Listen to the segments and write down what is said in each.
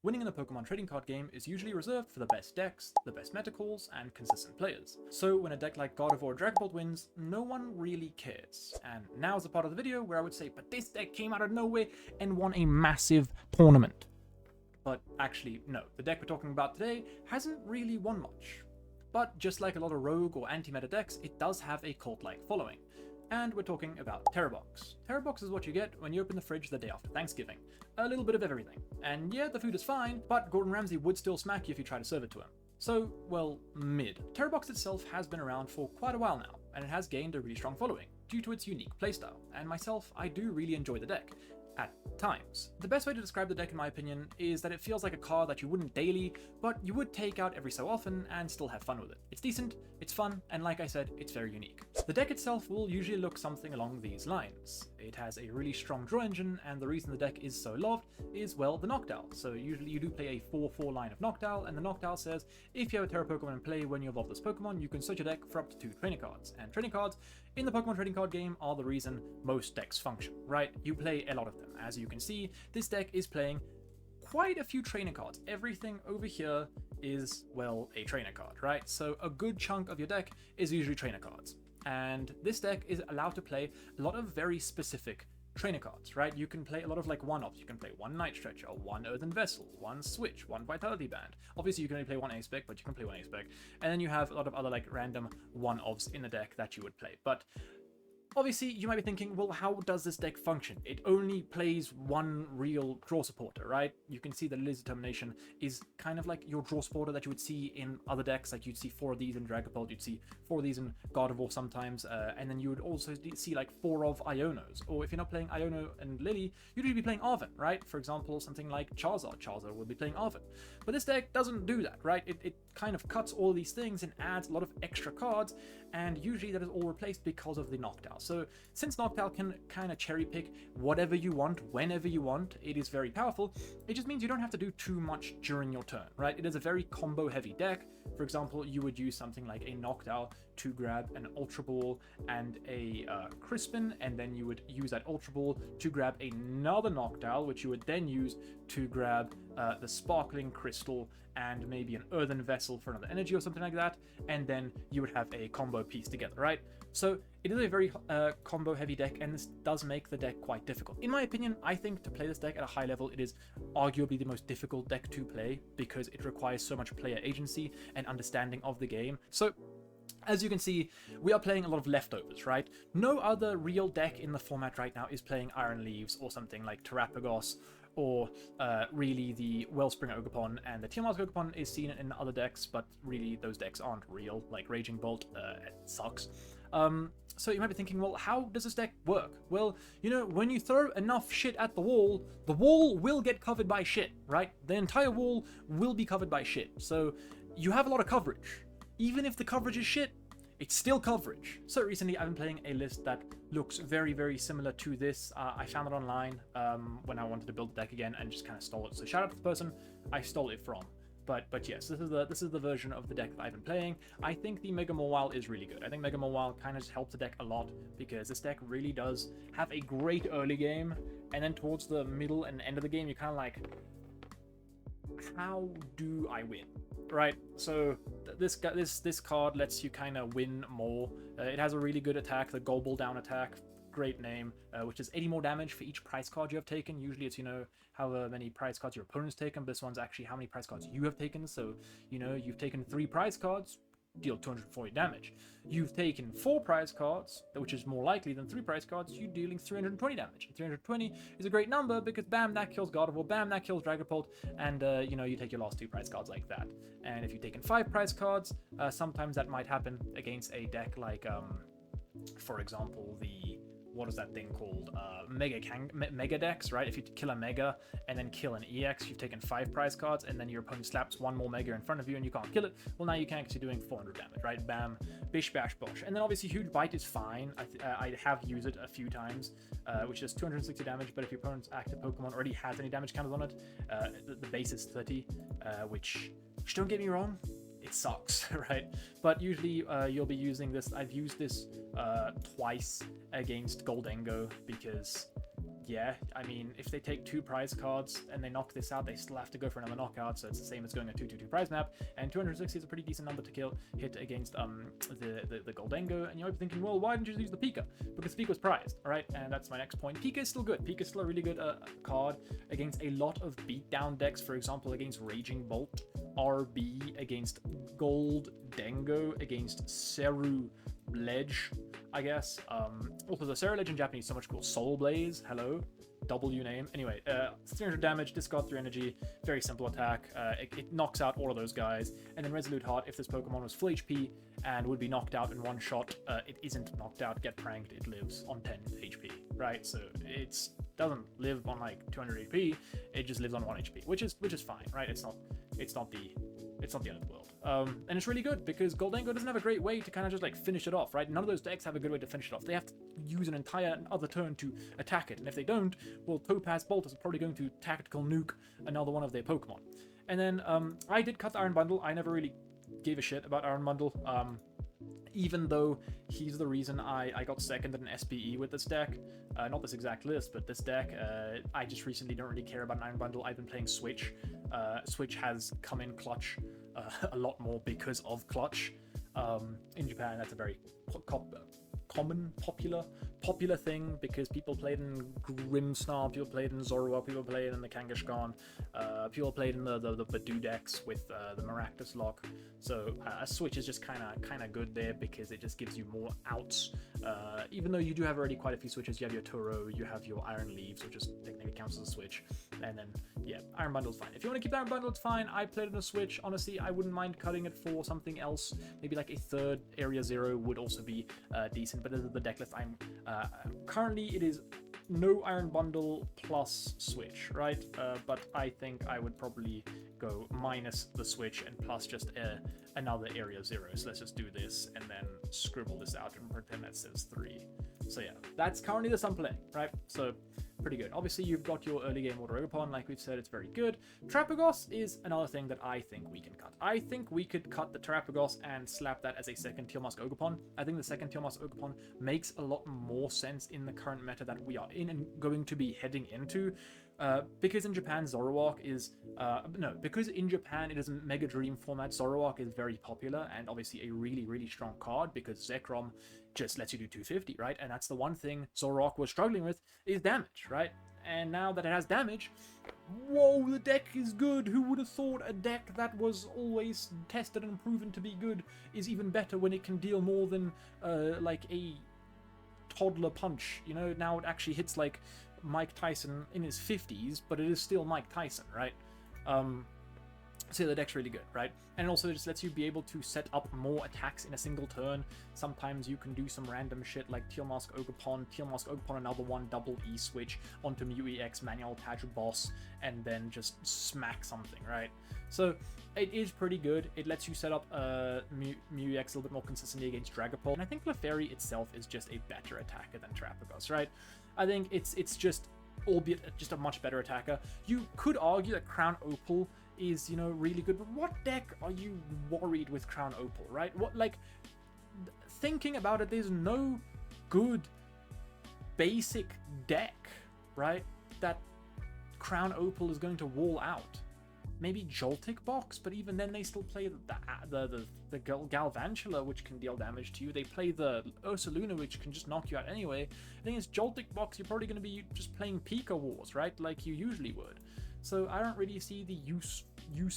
Winning in the Pokemon trading card game is usually reserved for the best decks, the best meta calls, and consistent players. So when a deck like Gardevoir or Dragon Ball wins, no one really cares. And now is the part of the video where I would say, but this deck came out of nowhere and won a massive tournament. But actually, no, the deck we're talking about today hasn't really won much. But just like a lot of rogue or anti-meta decks, it does have a cult-like following. And we're talking about Tera Box. Tera Box is what you get when you open the fridge the day after Thanksgiving. A little bit of everything. And yeah, the food is fine, but Gordon Ramsay would still smack you if you try to serve it to him. So, well, mid. Tera Box itself has been around for quite a while now, and it has gained a really strong following, due to its unique playstyle, and myself, I do really enjoy the deck. At times. The best way to describe the deck in my opinion is that it feels like a card that you wouldn't daily, but you would take out every so often and still have fun with it. It's decent, it's fun, and like I said, it's very unique. The deck itself will usually look something along these lines. It has a really strong draw engine, and the reason the deck is so loved is, well, the Noctowl. So usually you do play a 4/4 line of Noctowl, and the Noctowl says, if you have a Tera Pokemon in play when you evolve this Pokemon, you can search your deck for up to 2 training cards. And training cards in the Pokemon trading card game are the reason most decks function, right? You play a lot of them. As you can see, this deck is playing quite a few trainer cards. Everything over here is, well, a trainer card, right? So a good chunk of your deck is usually trainer cards. And this deck is allowed to play a lot of very specific trainer cards, right? You can play a lot of like one-offs. You can play one Night Stretcher, one Earthen Vessel, one Switch, one Vitality Band. Obviously, you can only play one A-Spec, but you can play one A-Spec. And then you have a lot of other like random one-offs in the deck that you would play. But obviously, you might be thinking, well, how does this deck function? It only plays one real draw supporter, right? You can see that Liz Determination is kind of like your draw supporter that you would see in other decks. Like you'd see 4 of these in Dragapult, you'd see 4 of these in Gardevoir sometimes, and then you would also see like 4 of Ionos. Or if you're not playing Iono and Lily, you'd be playing Arven, right? For example, something like Charizard. Charizard will be playing Arven. But this deck doesn't do that, right? It kind of cuts all these things and adds a lot of extra cards, and usually that is all replaced because of the Noctowl. So since Noctowl can kind of cherry pick whatever you want, whenever you want, it is very powerful. It just means you don't have to do too much during your turn, right? It is a very combo heavy deck. For example, you would use something like a Noctowl to grab an Ultra Ball and a Crispin, and then you would use that Ultra Ball to grab another Noctowl, which you would then use to grab the Sparkling Crystal and maybe an Earthen Vessel for another energy or something like that, and then you would have a combo piece together, right? So it is a very combo heavy deck, and this does make the deck quite difficult. In my opinion, I think to play this deck at a high level, it is arguably the most difficult deck to play because it requires so much player agency and understanding of the game. So as you can see, we are playing a lot of leftovers, right? No other real deck in the format right now is playing Iron Leaves or something like Terapagos, or really the Wellspring Ogerpon, and the Tiamat Ogerpon is seen in other decks, but really those decks aren't real, like Raging Bolt, it sucks. So you might be thinking, well, how does this deck work? Well, you know, when you throw enough shit at the wall will get covered by shit, right? The entire wall will be covered by shit, so you have a lot of coverage. Even if the coverage is shit, it's still coverage. So recently I've been playing a list that looks very, very similar to this. I found it online when I wanted to build the deck again and just kind of stole it. So shout out to the person I stole it from. But yes, this is the version of the deck that I've been playing. I think the Mega Mawile is really good. I think Mega Mawile kind of just helps the deck a lot because this deck really does have a great early game, and then towards the middle and end of the game, you're kind of like, how do I win? Right, so this card lets you kind of win more. It has a really good attack, the Gobble Down attack, great name, which is 80 more damage for each prize card you have taken. Usually it's, you know, however many prize cards your opponent's taken, but this one's actually how many prize cards you have taken. So, you know, you've taken 3 prize cards, deal 240 damage. You've taken 4 prize cards, which is more likely than 3 prize cards, you're dealing 320 damage. And 320 is a great number because bam, that kills Gardevoir, bam, that kills Dragapult, and you know, you take your last 2 prize cards like that. And if you've taken 5 prize cards, sometimes that might happen against a deck like, for example, what is that thing called? Mega decks, right? If you kill a Mega and then kill an EX, you've taken 5 prize cards, and then your opponent slaps 1 more Mega in front of you and you can't kill it. Well, now you can because you're doing 400 damage, right? Bam, bish, bash, bosh. And then obviously Huge Bite is fine. I have used it a few times, which does 260 damage, but if your opponent's active Pokemon already has any damage counters on it, the base is 30, which don't get me wrong, it sucks, right? But usually you'll be using this. I've used this twice against Goldengo because, yeah, I mean, if they take 2 prize cards and they knock this out, they still have to go for another knockout, so it's the same as going a 2/2/2 prize map, and 260 is a pretty decent number to hit against the Goldengo, and you might be thinking, well, why didn't you use the Pika? Because Pika was prized, alright, and that's my next point. Pika is still good. Pika is still a really good card against a lot of beatdown decks, for example, against Raging Bolt, RB, against Goldengo, against Seru Ledge, I guess. Also, the Seru Ledge in Japanese is so much cool. Soul Blaze, hello. W name. Anyway, 300 damage, discard 3 energy, very simple attack. It knocks out all of those guys. And then Resolute Heart, if this Pokemon was full HP and would be knocked out in one shot, it isn't knocked out, get pranked, it lives on 10 HP, right? So it doesn't live on like 200 HP, it just lives on 1 HP, which is fine, right? It's not the end of the world. And it's really good because Goldengo doesn't have a great way to kind of just like finish it off, right? None of those decks have a good way to finish it off. They have to use an entire other turn to attack it, and if they don't, well, Topaz Bolt is probably going to tactical nuke another one of their Pokemon. And then I did cut the Iron Bundle. I never really gave a shit about Iron Bundle, even though he's the reason I got second in an SPE with this deck. Not this exact list, but this deck. I just recently don't really care about an Iron Bundle. I've been playing Switch. Switch has come in clutch a lot more because of clutch. In Japan, that's a very common, popular thing because people played in Grimmsnarl, people played in Zoroark, people played in the Kangaskhan, people played in the Badoo decks with the Maractus lock. So a Switch is just kind of good there because it just gives you more outs. Even though you do have already quite a few switches, you have your Toro, you have your Iron Leaves, which just technically counts as a switch, and then yeah, Iron Bundle's fine. If you want to keep the Iron Bundle, it's fine. I played on a Switch. Honestly, I wouldn't mind cutting it for something else. Maybe like a third Area Zero would also be decent. But this is the deck list. I'm currently it is no Iron Bundle plus Switch, right? But I think I would probably go minus the Switch and plus just another Area Zero. So let's just do this and then scribble this out and pretend that says 3. So yeah, that's currently the sum play, right? So pretty good. Obviously, you've got your early game Water Ogerpon, like we've said, it's very good. Terapagos is another thing that I think we can cut. I think we could cut the Terapagos and slap that as a second Teal Mask Ogerpon. I think the second Teal Mask Ogerpon makes a lot more sense in the current meta that we are in and going to be heading into. Because in Japan, Zoroark is... because in Japan it is a Mega Dream format, Zoroark is very popular and obviously a really, really strong card because Zekrom just lets you do 250, right? And that's the one thing Zoroark was struggling with, is damage, right? And now that it has damage, whoa, the deck is good! Who would have thought a deck that was always tested and proven to be good is even better when it can deal more than, like, a toddler punch, you know? Now it actually hits, like, Mike Tyson in his 50s, but it is still Mike Tyson, right? So the deck's really good, right? And it also just lets you be able to set up more attacks in a single turn. Sometimes you can do some random shit like Teal Mask Ogerpon, another one, double E switch onto Mew EX, manual attach boss, and then just smack something, right? So it is pretty good. It lets you set up Mew EX a little bit more consistently against Dragapult. And I think Clefairy itself is just a better attacker than Terapagos, right? I think it's just, albeit just a much better attacker. You could argue that Crown Opal is, you know, really good, but what deck are you worried with Crown Opal, right? What, like, thinking about it, there's no good basic deck, right, that Crown Opal is going to wall out. Maybe Joltik Box, but even then they still play the Galvantula, which can deal damage to you. They play the Ursaluna, which can just knock you out anyway. I think it's Joltik Box, you're probably going to be just playing Pika Wars, right, like you usually would. So I don't really see the use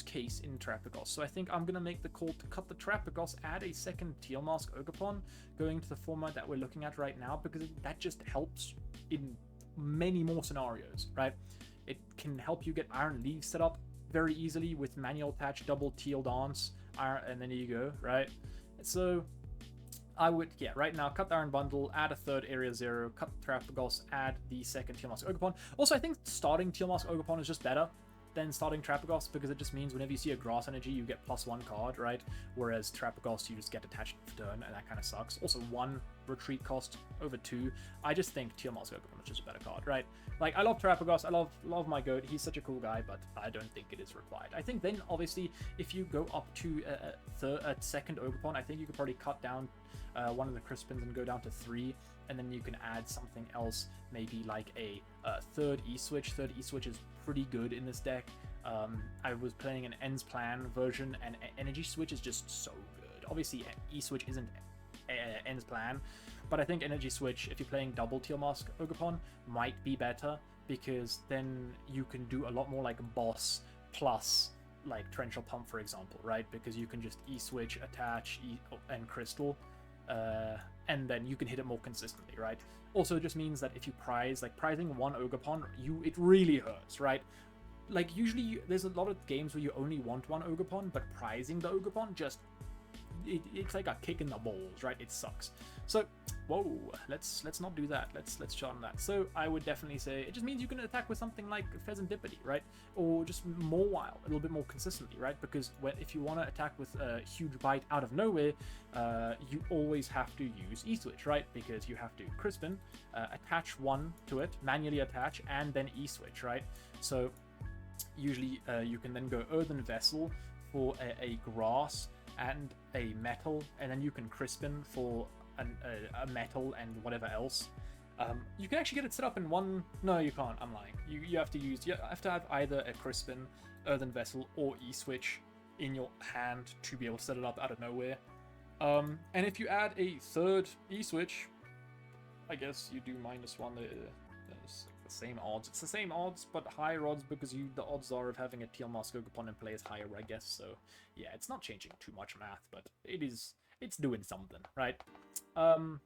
case in Terapagos. So I think I'm going to make the call to cut the Terapagos, add a second Teal Mask Ogerpon, going to the format that we're looking at right now, because that just helps in many more scenarios, right? It can help you get Iron Leaves set up very easily with manual attach, double Teal Dance, and then you go, right? So I would, yeah, right now, cut the Iron Bundle, add a third Area Zero, cut the Terapagos, add the second Teal Mask Ogerpon. Also, I think starting Teal Mask Ogerpon is just better than starting Terapagos, because it just means whenever you see a Grass Energy, you get +1 card, right? Whereas Terapagos, you just get attached for turn, and that kind of sucks. Also, 1 retreat cost over 2. I just think Teal Mask Ogerpon is just a better card, right? Like, I love Terapagos, I love my goat, he's such a cool guy, but I don't think it is required. I think then, obviously, if you go up to a second Ogerpon, I think you could probably cut down one of the Crispins and go down to 3, and then you can add something else, maybe like a third E-switch. Third E-switch is pretty good in this deck. I was playing an Ends Plan version, and Energy Switch is just so good. Obviously, E-switch isn't Ends Plan, but I think Energy Switch, if you're playing double Teal Mask Ogerpon, might be better, because then you can do a lot more like boss plus like Torrential Pump, for example, right? Because you can just E-switch, attach, and crystal, and then you can hit it more consistently, right? Also, it just means that if you prize, like prizing one Ogerpon, it really hurts, right? Like usually there's a lot of games where you only want one Ogerpon, but prizing the Ogerpon just, it's like a kick in the balls, right? It sucks. So, whoa, let's not do that. Let's shut on that. So I would definitely say it just means you can attack with something like Pheasantipity, right? Or just more wild, a little bit more consistently, right? Because if you want to attack with a huge bite out of nowhere, you always have to use E-switch, right? Because you have to Crispin, attach one to it, manually attach, and then E-switch, right? So usually you can then go Earthen Vessel for a grass and a metal, and then you can Crispin for a metal and whatever else. You can actually get it set up in one. No, you can't. I'm lying. You have to have either a Crispin, Earthen Vessel, or E-switch in your hand to be able to set it up out of nowhere. And if you add a third E-switch, I guess you do -1. It's the same odds. It's the same odds, but higher odds, because the odds are of having a Teal Mask Ogerpon in play is higher, I guess. So yeah, it's not changing too much math, but it's doing something, right?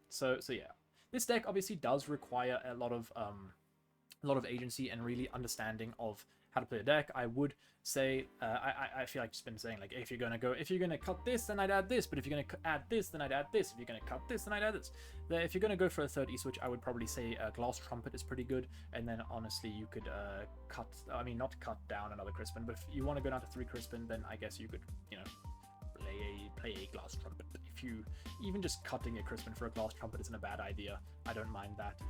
So yeah, this deck obviously does require a lot of agency and really understanding of how to play a deck. I would say, I feel like I've just been saying, like, if you're gonna cut this, then I'd add this, but if you're gonna add this, then I'd add this. If you're gonna cut this, then I'd add this. If you're gonna go for a third E-switch, I would probably say Glass Trumpet is pretty good, and then honestly you could not cut down another Crispin, but if you want to go down to 3 Crispin, then I guess you could, you know, play a Glass Trumpet. If you even just cutting a Crispin for a Glass Trumpet isn't a bad idea, I don't mind that.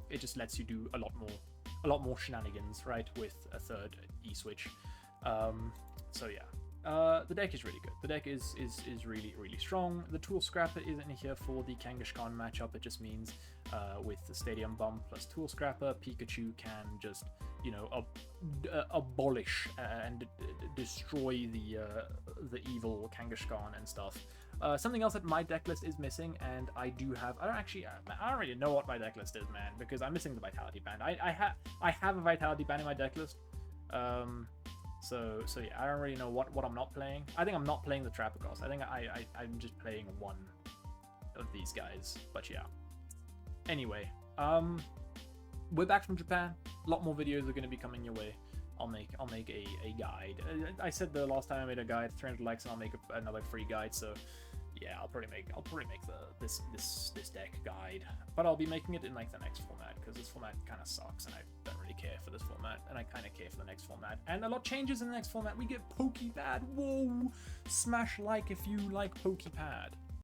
It just lets you do a lot more shenanigans, right, with a third E-switch. So yeah, the deck is really good. The deck is really strong. The Tool Scrapper isn't here for the Kangaskhan matchup. It just means with the Stadium Bump plus Tool Scrapper, Pikachu can just, you know, abolish and destroy the evil Kangaskhan and stuff. Something else that my deck list is missing, and I don't really know what my deck list is, man, because I'm missing the Vitality Band. I have a Vitality Band in my deck list. So yeah, I don't really know what I'm not playing. I think I'm not playing the Trapagos. I think I'm just playing one of these guys. But yeah. Anyway, we're back from Japan. A lot more videos are going to be coming your way. I'll make a guide. I said the last time I made a guide, 300 likes, and I'll make another free guide. So yeah, I'll probably make this deck guide, but I'll be making it in like the next format, because this format kind of sucks, and I don't really care for this format, and I kind of care for the next format. And a lot changes in the next format. We get Pokepad. Whoa! Smash like if you like Pokepad.